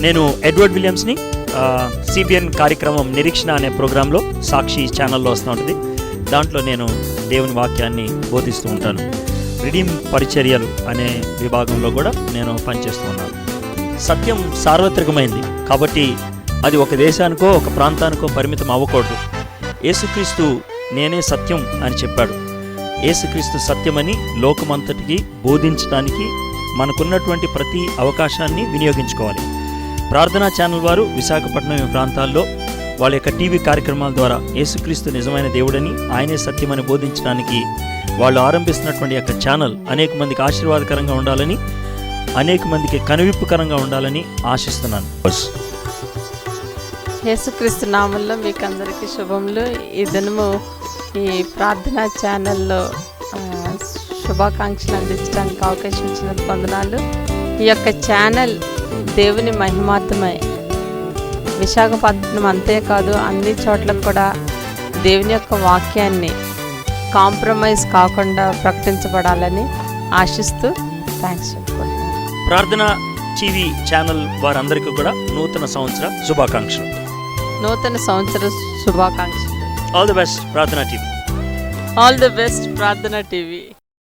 నేను Edward విలియమ్స్ని. CBN కార్యక్రమం నిరీక్షణ అనే ప్రోగ్రాంలో సాక్షి ఛానల్లో వస్తూ ఉంటుంది. దాంట్లో నేను దేవుని వాక్యాన్ని బోధిస్తూ ఉంటాను. రిడీమ్ పరిచర్యలు అనే విభాగంలో కూడా నేను పనిచేస్తూ ఉన్నాను. సత్యం సార్వత్రికమైంది కాబట్టి అది ఒక దేశానికో ఒక ప్రాంతానికో పరిమితం అవ్వకూడదు. యేసుక్రీస్తు నేనే సత్యం అని చెప్పాడు. యేసుక్రీస్తు సత్యమని లోకమంతటికి బోధించడానికి మనకున్నటువంటి ప్రతి అవకాశాన్ని వినియోగించుకోవాలి. ప్రార్థనా ఛానల్ వారు విశాఖపట్నం ఈ ప్రాంతాల్లో వాళ్ళ యొక్క టీవీ కార్యక్రమాల ద్వారా యేసుక్రీస్తు నిజమైన దేవుడని, ఆయనే సత్యమని బోధించడానికి వాళ్ళు ఆరంభిస్తున్నటువంటి యొక్క ఛానల్ అనేక మందికి ఆశీర్వాదకరంగా ఉండాలని, అనేక మందికి కనువిప్పుకరంగా ఉండాలని ఆశిస్తున్నాను. యేసుక్రీస్తు నామంలో మీకు అందరికీ శుభములు. ఈ దినము ఈ ప్రార్థనా ఛానల్లో శుభాకాంక్షలు అందించడానికి అవకాశం ఇచ్చినందుకు వందనాలు. ఈ యొక్క ఛానల్ దేవుని మహిమార్థమై విశాఖపట్నం అంతేకాదు అన్ని చోట్ల కూడా దేవుని యొక్క వాక్యాన్ని కాంప్రమైజ్ కాకుండా ప్రకటించబడాలని ఆశిస్తూ థ్యాంక్స్ చెప్పుకుంటున్నాను. ప్రార్థనా టీవీ ఛానల్ వారందరికీ కూడా నూతన సంవత్సర శుభాకాంక్షలు. నూతన సంవత్సర శుభాకాంక్షలు. ఆల్ ది బెస్ట్ ప్రార్థనా టీవీ. ఆల్ ది బెస్ట్ ప్రార్థనా టీవీ.